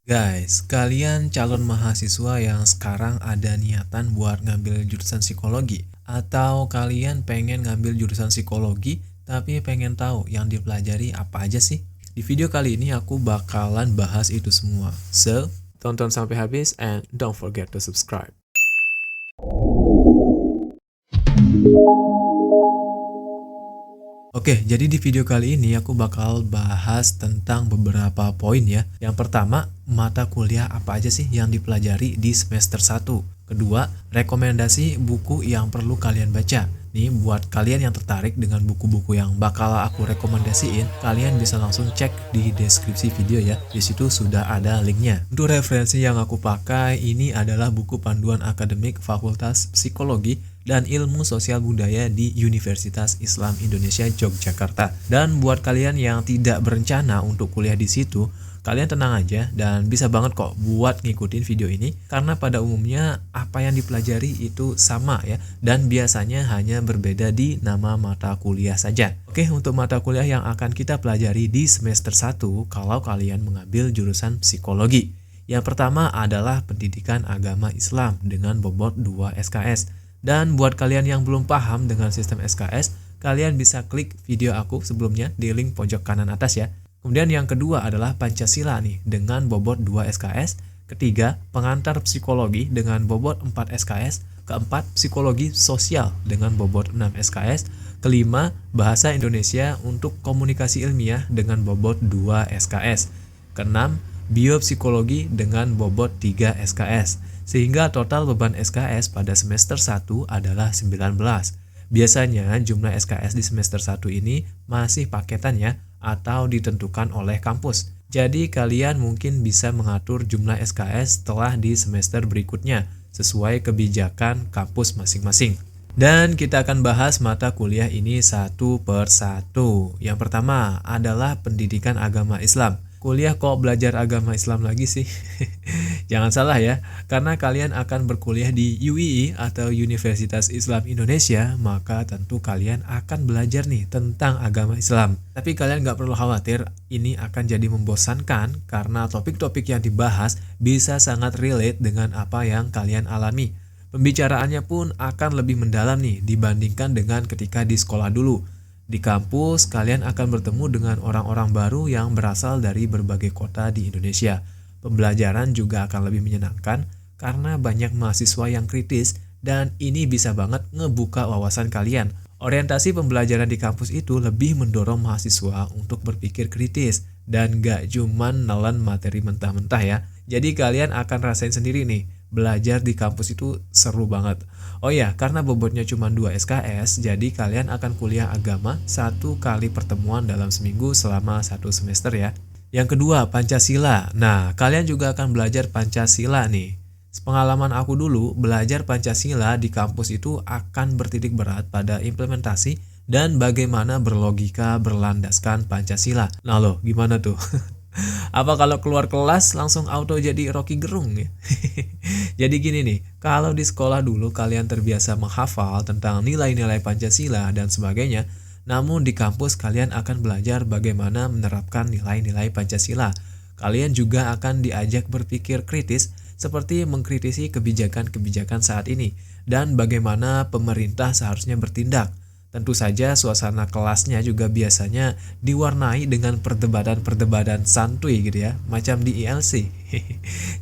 Guys, kalian calon mahasiswa yang sekarang ada niatan buat ngambil jurusan psikologi, atau kalian pengen ngambil jurusan psikologi tapi pengen tahu yang dipelajari apa aja sih? Di video kali ini aku bakalan bahas itu semua. So, tonton sampai habis and don't forget to subscribe. Oke, jadi di video kali ini aku bakal bahas tentang beberapa poin ya. Yang pertama, mata kuliah apa aja sih yang dipelajari di semester 1. Kedua, rekomendasi buku yang perlu kalian baca. Nih, buat kalian yang tertarik dengan buku-buku yang bakal aku rekomendasiin, kalian bisa langsung cek di deskripsi video ya. Di situ sudah ada linknya. Untuk referensi yang aku pakai, ini adalah buku panduan akademik Fakultas Psikologi dan Ilmu Sosial Budaya di Universitas Islam Indonesia Yogyakarta. Dan buat kalian yang tidak berencana untuk kuliah di situ, kalian tenang aja dan bisa banget kok buat ngikutin video ini karena pada umumnya apa yang dipelajari itu sama ya dan biasanya hanya berbeda di nama mata kuliah saja. Oke, untuk mata kuliah yang akan kita pelajari di semester 1 kalau kalian mengambil jurusan psikologi. Yang pertama adalah Pendidikan Agama Islam dengan bobot 2 SKS. Dan buat kalian yang belum paham dengan sistem SKS, kalian bisa klik video aku sebelumnya di link pojok kanan atas ya. Kemudian yang kedua adalah Pancasila nih dengan bobot 2 SKS. Ketiga, Pengantar Psikologi dengan bobot 4 SKS. Keempat, Psikologi Sosial dengan bobot 6 SKS. Kelima, Bahasa Indonesia untuk Komunikasi Ilmiah dengan bobot 2 SKS. Keenam, Biopsikologi dengan bobot 3 SKS. Sehingga total beban SKS pada semester 1 adalah 19. Biasanya jumlah SKS di semester 1 ini masih paketan ya, atau ditentukan oleh kampus. Jadi kalian mungkin bisa mengatur jumlah SKS setelah di semester berikutnya, sesuai kebijakan kampus masing-masing. Dan kita akan bahas mata kuliah ini satu per satu. Yang pertama adalah Pendidikan Agama Islam. Kuliah kok belajar agama Islam lagi sih? Jangan salah ya, karena kalian akan berkuliah di UII atau Universitas Islam Indonesia, maka tentu kalian akan belajar nih tentang agama Islam. Tapi kalian nggak perlu khawatir, ini akan jadi membosankan karena topik-topik yang dibahas bisa sangat relate dengan apa yang kalian alami. Pembicaraannya pun akan lebih mendalam nih dibandingkan dengan ketika di sekolah dulu. Di kampus, kalian akan bertemu dengan orang-orang baru yang berasal dari berbagai kota di Indonesia. Pembelajaran juga akan lebih menyenangkan karena banyak mahasiswa yang kritis dan ini bisa banget ngebuka wawasan kalian. Orientasi pembelajaran di kampus itu lebih mendorong mahasiswa untuk berpikir kritis dan gak cuman nelen materi mentah-mentah ya. Jadi kalian akan rasain sendiri nih, belajar di kampus itu seru banget. Oh ya, karena bobotnya cuma 2 SKS, jadi kalian akan kuliah agama 1 kali pertemuan dalam seminggu selama 1 semester ya. Yang kedua, Pancasila. Nah, kalian juga akan belajar Pancasila nih. Pengalaman aku dulu, belajar Pancasila di kampus itu akan bertitik berat pada implementasi dan bagaimana berlogika berlandaskan Pancasila. Nah loh, gimana tuh? Apa kalau keluar kelas langsung auto jadi Rocky Gerung ya? Jadi gini nih, kalau di sekolah dulu kalian terbiasa menghafal tentang nilai-nilai Pancasila dan sebagainya, namun di kampus kalian akan belajar bagaimana menerapkan nilai-nilai Pancasila. Kalian juga akan diajak berpikir kritis seperti mengkritisi kebijakan-kebijakan saat ini dan bagaimana pemerintah seharusnya bertindak. Tentu saja suasana kelasnya juga biasanya diwarnai dengan perdebatan-perdebatan santuy gitu ya, macam di ILC.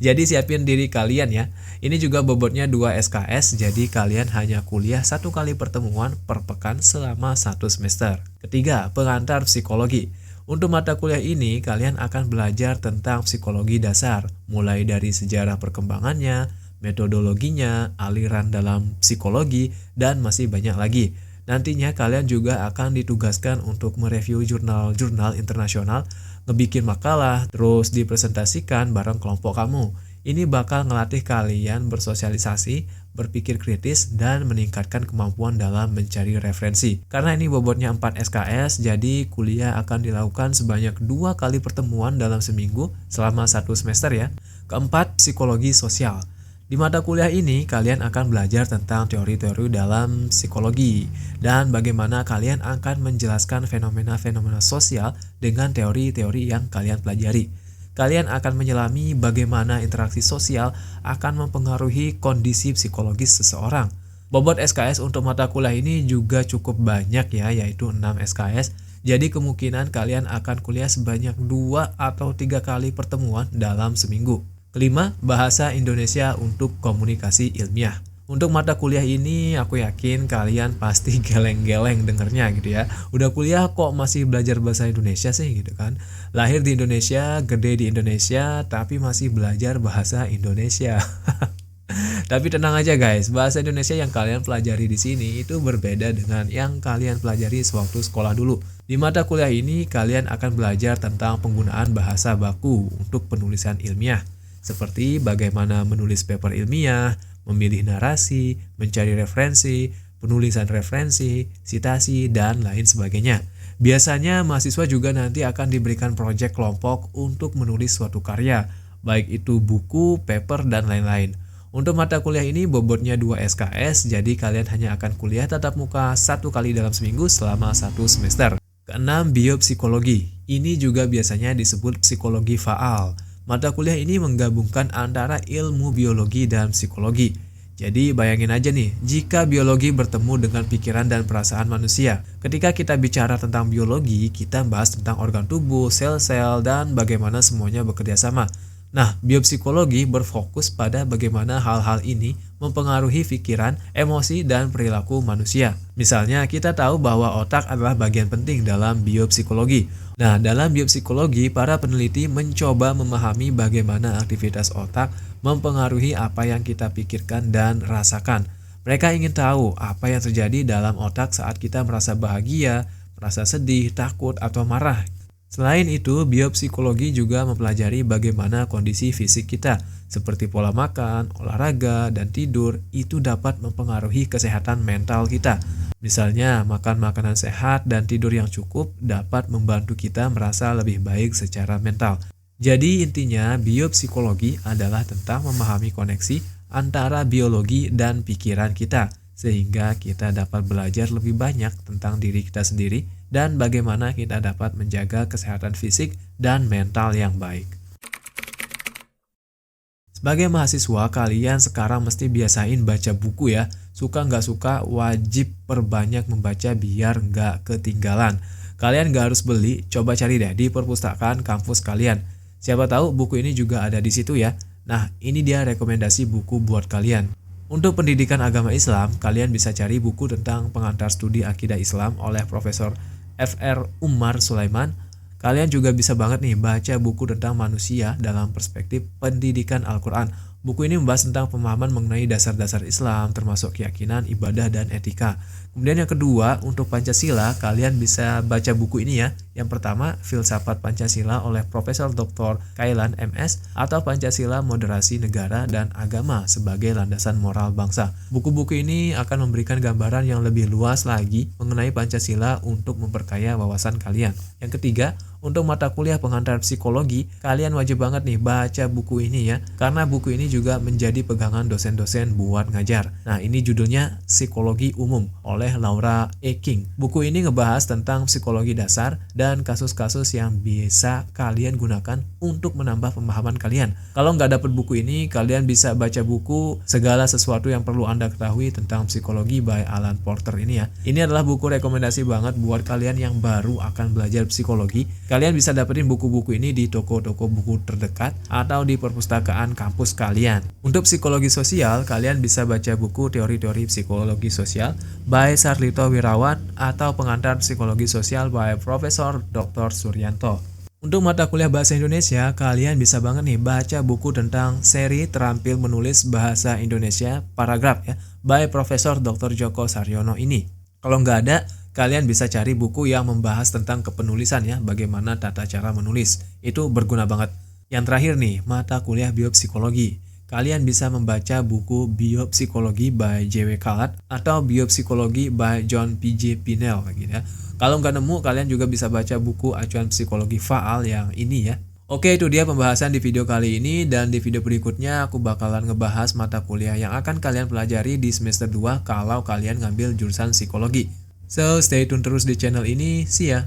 Jadi siapin diri kalian ya. Ini juga bobotnya 2 SKS, jadi kalian hanya kuliah 1 kali pertemuan per pekan selama 1 semester. Ketiga, Pengantar Psikologi. Untuk mata kuliah ini, kalian akan belajar tentang psikologi dasar, mulai dari sejarah perkembangannya, metodologinya, aliran dalam psikologi, dan masih banyak lagi. Nantinya kalian juga akan ditugaskan untuk mereview jurnal-jurnal internasional, ngebikin makalah, terus dipresentasikan bareng kelompok kamu. Ini bakal ngelatih kalian bersosialisasi, berpikir kritis, dan meningkatkan kemampuan dalam mencari referensi. Karena ini bobotnya 4 SKS, jadi kuliah akan dilakukan sebanyak 2 kali pertemuan dalam seminggu selama 1 semester ya. Keempat, Psikologi Sosial. Di mata kuliah ini, kalian akan belajar tentang teori-teori dalam psikologi dan bagaimana kalian akan menjelaskan fenomena-fenomena sosial dengan teori-teori yang kalian pelajari. kalian akan menyelami bagaimana interaksi sosial akan mempengaruhi kondisi psikologis seseorang. Bobot SKS untuk mata kuliah ini juga cukup banyak ya, yaitu 6 SKS. Jadi kemungkinan kalian akan kuliah sebanyak 2 atau 3 kali pertemuan dalam seminggu. Kelima, bahasa Indonesia untuk komunikasi ilmiah. Untuk mata kuliah ini aku yakin kalian pasti geleng-geleng dengernya gitu ya. Udah kuliah kok masih belajar bahasa Indonesia sih gitu kan. Lahir di Indonesia, gede di Indonesia, tapi masih belajar bahasa Indonesia. Tapi tenang aja guys, bahasa Indonesia yang kalian pelajari di sini itu berbeda dengan yang kalian pelajari sewaktu sekolah dulu. Di mata kuliah ini kalian akan belajar tentang penggunaan bahasa baku untuk penulisan ilmiah. Seperti bagaimana menulis paper ilmiah, memilih narasi, mencari referensi, penulisan referensi, sitasi, dan lain sebagainya. Biasanya mahasiswa juga nanti akan diberikan proyek kelompok untuk menulis suatu karya, baik itu buku, paper, dan lain-lain. Untuk mata kuliah ini bobotnya 2 SKS, jadi kalian hanya akan kuliah tatap muka 1 kali dalam seminggu selama 1 semester. Keenam, biopsikologi. Ini juga biasanya disebut psikologi faal. Mata kuliah ini menggabungkan antara ilmu biologi dan psikologi. Jadi bayangin aja nih, jika biologi bertemu dengan pikiran dan perasaan manusia. Ketika kita bicara tentang biologi, kita bahas tentang organ tubuh, sel-sel, dan bagaimana semuanya bekerja sama. Nah, biopsikologi berfokus pada bagaimana hal-hal ini mempengaruhi pikiran, emosi, dan perilaku manusia. Misalnya, kita tahu bahwa otak adalah bagian penting dalam biopsikologi. Nah, dalam biopsikologi, para peneliti mencoba memahami bagaimana aktivitas otak mempengaruhi apa yang kita pikirkan dan rasakan. Mereka ingin tahu apa yang terjadi dalam otak saat kita merasa bahagia, merasa sedih, takut, atau marah. Selain itu, biopsikologi juga mempelajari bagaimana kondisi fisik kita, seperti pola makan, olahraga, dan tidur, itu dapat mempengaruhi kesehatan mental kita. Misalnya, makan makanan sehat dan tidur yang cukup dapat membantu kita merasa lebih baik secara mental. Jadi intinya, biopsikologi adalah tentang memahami koneksi antara biologi dan pikiran kita, sehingga kita dapat belajar lebih banyak tentang diri kita sendiri dan bagaimana kita dapat menjaga kesehatan fisik dan mental yang baik. Sebagai mahasiswa, kalian sekarang mesti biasain baca buku ya. Suka nggak suka, wajib perbanyak membaca biar nggak ketinggalan. Kalian nggak harus beli, coba cari deh di perpustakaan kampus kalian. Siapa tahu buku ini juga ada di situ ya. Nah, ini dia rekomendasi buku buat kalian. Untuk pendidikan agama Islam, kalian bisa cari buku tentang pengantar studi akidah Islam oleh Profesor Fr. Umar Sulaiman. Kalian juga bisa banget nih baca buku tentang manusia dalam perspektif pendidikan Al-Quran. Buku ini membahas tentang pemahaman mengenai dasar-dasar Islam, termasuk keyakinan, ibadah, dan etika. Kemudian yang kedua, untuk Pancasila, kalian bisa baca buku ini ya. Yang pertama, Filsafat Pancasila oleh Profesor Dr. Kailan MS atau Pancasila Moderasi Negara dan Agama sebagai landasan moral bangsa. Buku-buku ini akan memberikan gambaran yang lebih luas lagi mengenai Pancasila untuk memperkaya wawasan kalian. Yang ketiga, untuk mata kuliah pengantar psikologi, kalian wajib banget nih baca buku ini ya, karena buku ini juga menjadi pegangan dosen-dosen buat ngajar. Nah, ini judulnya Psikologi Umum oleh Laura E. King. Buku ini ngebahas tentang psikologi dasar dan kasus-kasus yang bisa kalian gunakan untuk menambah pemahaman kalian. Kalau nggak dapet buku ini, kalian bisa baca buku Segala Sesuatu Yang Perlu Anda Ketahui Tentang Psikologi by Alan Porter ini ya. Ini adalah buku rekomendasi banget buat kalian yang baru akan belajar psikologi. Kalian bisa dapetin buku-buku ini di toko-toko buku terdekat atau di perpustakaan kampus kalian. Untuk psikologi sosial, kalian bisa baca buku Teori-teori Psikologi Sosial by Sarlito Wirawan atau Pengantar Psikologi Sosial by Profesor Dr. Suryanto. Untuk mata kuliah Bahasa Indonesia, kalian bisa banget nih baca buku tentang seri Terampil Menulis Bahasa Indonesia Paragraf ya by Profesor Dr. Djoko Saryono ini. Kalau nggak ada, kalian bisa cari buku yang membahas tentang kepenulisan ya, bagaimana tata cara menulis. Itu berguna banget. Yang terakhir nih, mata kuliah biopsikologi. Kalian bisa membaca buku Biopsikologi by J.W. Kalat atau Biopsikologi by John P.J. Pinnell gitu ya. Kalau nggak nemu, kalian juga bisa baca buku Acuan Psikologi Faal yang ini ya. Oke, itu dia pembahasan di video kali ini, dan di video berikutnya aku bakalan ngebahas mata kuliah yang akan kalian pelajari di semester 2 kalau kalian ngambil jurusan psikologi. So, stay tune terus di channel ini. See ya!